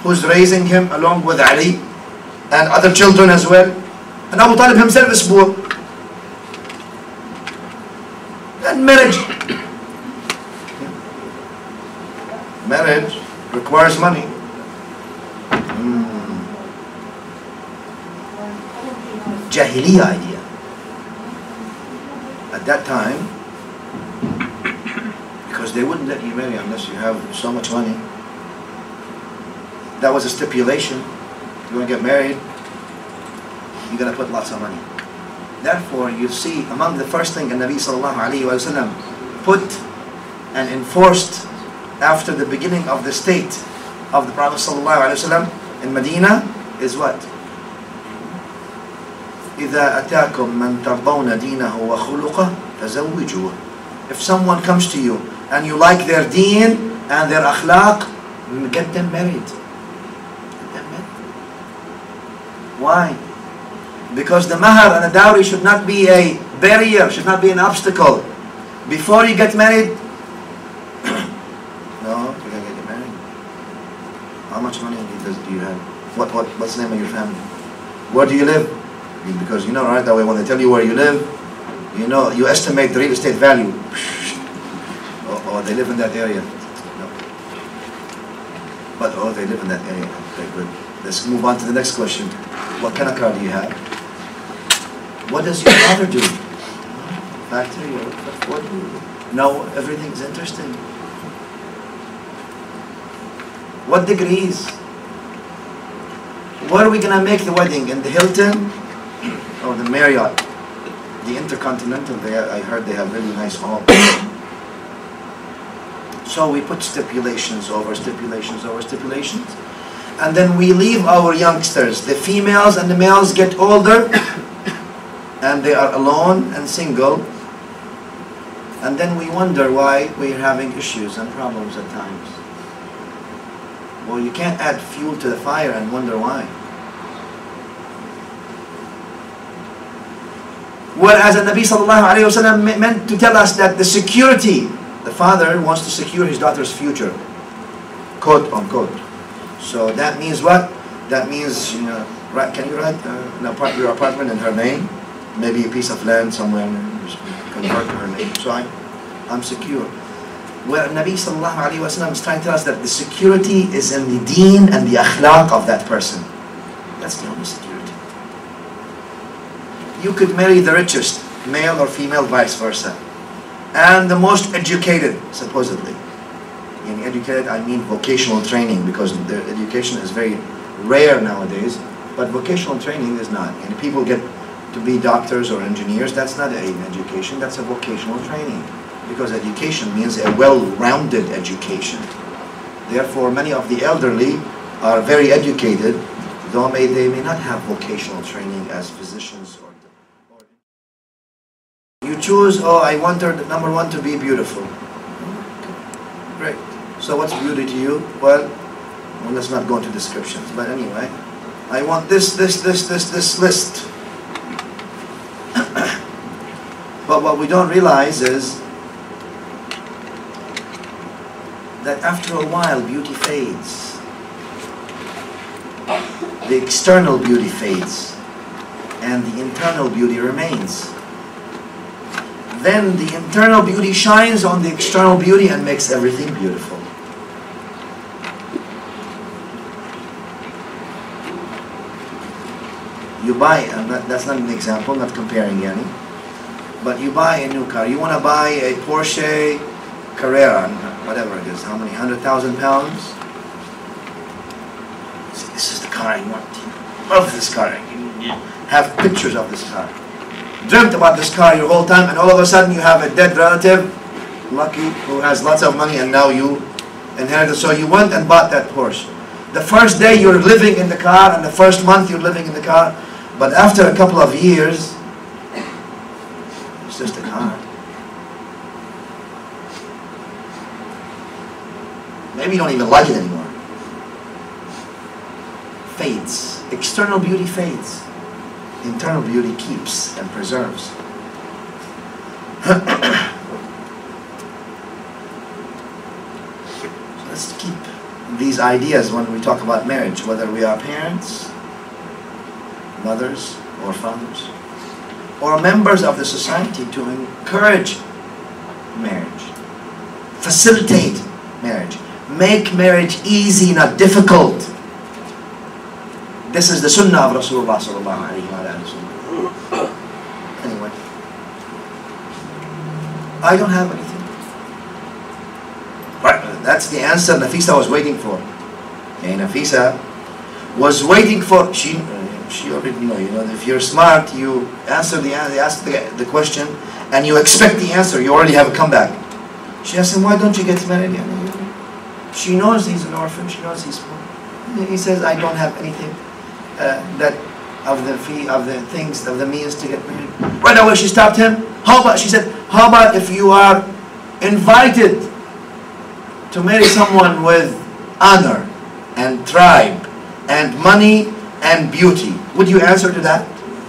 who's raising him along with Ali and other children as well. And Abu Talib himself is poor. And marriage requires money. Jahiliya idea. At that time, because they wouldn't let you marry unless you have so much money. That was a stipulation. You want to get married, you're going to put lots of money. Therefore, you see, among the first thing the Nabi sallallahu alayhi wa sallam put and enforced after the beginning of the state of the Prophet sallallahu alayhi wa sallam in Medina is what? إِذَا أَتَاكُمْ مَنْ تَرْضَوْنَ دِينَهُ وَخُلُقَهُ فَزَوِّجُوهُ. If someone comes to you and you like their deen and their akhlaq, get them married. Why? Because the mahar and the dowry should not be a barrier, should not be an obstacle. Before you get married, no, you gotta get married. How much money do you have? What's the name of your family? Where do you live? Because you know right away when they tell you where you live, you know, you estimate the real estate value. Oh, they live in that area. No. But oh, they live in that area. Okay, good. Let's move on to the next question. What kind of car do you have? What does your father do? Factory or what? No, everything's interesting. What degrees? Where are we going to make the wedding? In the Hilton or the Marriott? The Intercontinental, I heard they have really nice halls. So we put stipulations over stipulations over stipulations. And then we leave our youngsters, the females and the males get older and they are alone and single. And then we wonder why we're having issues and problems at times. Well, you can't add fuel to the fire and wonder why. Whereas the Nabi sallallahu alayhi wa sallam meant to tell us that the security, the father wants to secure his daughter's future, quote unquote. So that means what? That means, you know, can you write your apartment in her name? Maybe a piece of land somewhere, convert to her name. So I'm secure. Where Nabi sallallahu alayhi wa sallam is trying to tell us that the security is in the deen and the akhlaq of that person. That's the only security. You could marry the richest, male or female, vice versa, and the most educated, supposedly. In educated, I mean vocational training, because their education is very rare nowadays, but vocational training is not. And people get to be doctors or engineers, that's not an education, that's a vocational training. Because education means a well-rounded education. Therefore, many of the elderly are very educated, though they may not have vocational training as physicians. You choose, oh, I want her, number one, to be beautiful. Great. So what's beauty to you? Well, let's not go into descriptions. But anyway, I want this list. But what we don't realize is that after a while, beauty fades. The external beauty fades, and the internal beauty remains. Then the internal beauty shines on the external beauty and makes everything beautiful. You buy, and that's not an example, not comparing any, but you buy a new car. You want to buy a Porsche Carrera, whatever it is, how many, 100,000 pounds? This is the car I want. Love this car. Have pictures of this car. Dreamt about this car your whole time, and all of a sudden you have a dead relative, lucky, who has lots of money, and now you inherited. So you went and bought that Porsche. The first day you're living in the car, and the first month you're living in the car, but after a couple of years, it's just a car. Maybe you don't even like it anymore. Fades. External beauty fades. Internal beauty keeps and preserves. So let's keep these ideas when we talk about marriage, whether we are parents, mothers, or fathers, or members of the society, to encourage marriage, facilitate marriage, make marriage easy, not difficult. This is the sunnah of Rasulullah sallallahu alayhi wa sallam. Anyway, I don't have anything. Right, that's the answer Nafisa was waiting for. Okay, Nafisa was waiting for, she already know, if you're smart, you ask the question and you expect the answer, you already have a comeback. She asked him, why don't you get married? She knows he's an orphan, she knows he's poor. He says, I don't have anything of the means to get married. Right away she stopped him. She said, how about if you are invited to marry someone with honor and tribe and money and beauty? Would you answer to that?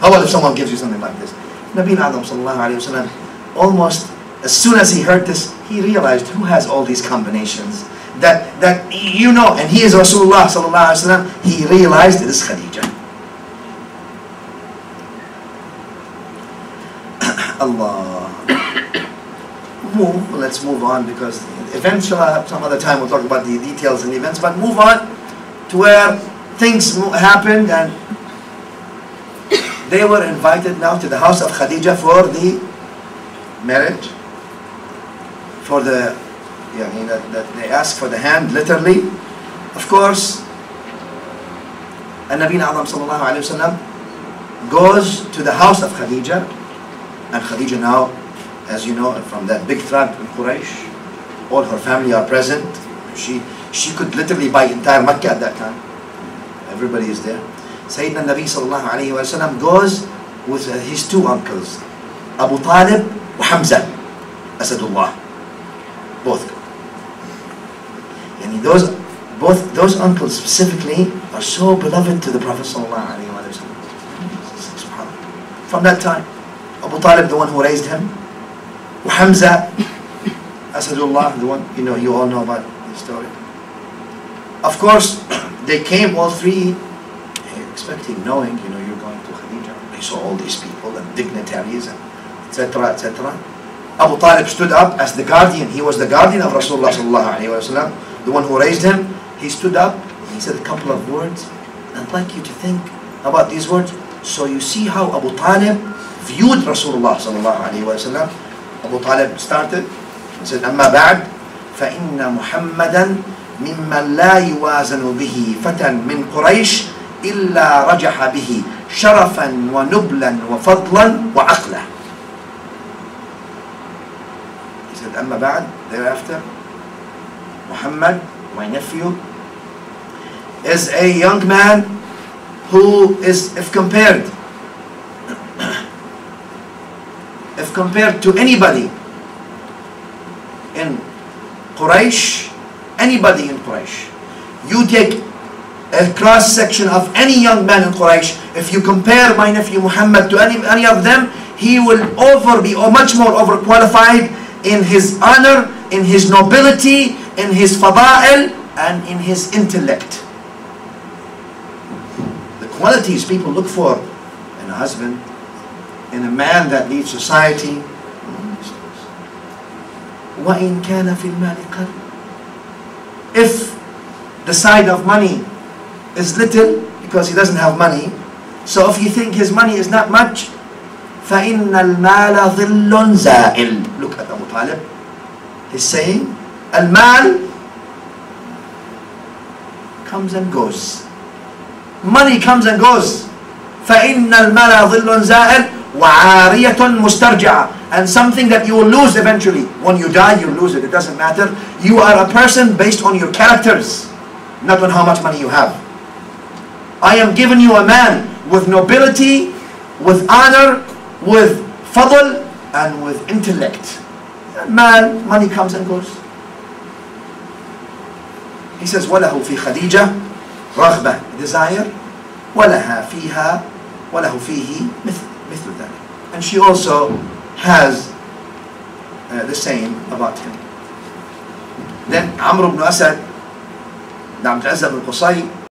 How about if someone gives you something like this? Nabi Adam sallallahu alayhi wa sallam, almost as soon as he heard this, he realized who has all these combinations that and he is Rasulullah sallallahu alayhi wa sallam. He realized it is Khadijah. Allah. Let's move on, because eventually some other time we'll talk about the details and the events, but move on to where things happened, and they were invited now to the house of Khadijah for the marriage, for the that they asked for the hand, literally, of course. And Nabi Adam sallallahu alayhi wa sallam goes to the house of Khadijah, and Khadijah now, as you know, from that big tribe in Quraysh, all her family are present. She could literally buy entire Mecca at that time. Everybody is there. Sayyidina Nabi sallallahu alayhi wa sallam goes with his two uncles, Abu Talib and Hamza, Asadullah. Both. And those uncles specifically are so beloved to the Prophet sallallahu alayhi wa sallam. From that time, Abu Talib, the one who raised him, Hamza, Asadullah, the one, you all know about the story. Of course, they came all three expecting, knowing, you're going to Khadijah. They saw all these people and dignitaries, and etc., etc. Abu Talib stood up as the guardian. He was the guardian of Rasulullah sallallahu alayhi wa sallam, the one who raised him. He stood up, he said a couple of words, and I'd like you to think about these words. So you see how Abu Talib viewed Rasulullah sallallahu alayhi wa sallam. Abu Talib started, he said, أما بعد فإن محمدا ممن لا يوازن به فتى من قريش إلا رجح به شرفا ونبلا وفضلا وعقلا. He said, أما بعد, thereafter, Muhammad, my nephew, is a young man who is, if compared to anybody in Quraysh, you take a cross section of any young man in Quraysh, if you compare my nephew Muhammad to any of them, he will be much more overqualified in his honor, in his nobility, in his fada'il, and in his intellect. The qualities people look for in a husband, in a man that leads society. وَإِنْ كَانَ فِي الْمَالِ قَلْ. If the side of money is little, because he doesn't have money, so if you think his money is not much, فَإِنَّ الْمَالَ ظِلٌّ زَائِلٌ. Look at Abu Talib. He's saying, Al-mal comes and goes. Money comes and goes. فَإِنَّ الْمَالَ ظِلٌّ زَائِلٌ وَعَارِيَةٌ مُسْتَرْجَعَةٌ. And something that you will lose eventually. When you die, you lose it. It doesn't matter. You are a person based on your characters, not on how much money you have. I am giving you a man with nobility, with honor, with fadl, and with intellect. Money comes and goes. He says, وَلَهُ فِي خَدِيجَةٍ رَغْبَةٍ, desire, وَلَهَا فِيهَا وَلَهُ فِيهِ مثل ذلك. And she also has the same about him. Then Amr ibn Asad, عبد العزة بن قصي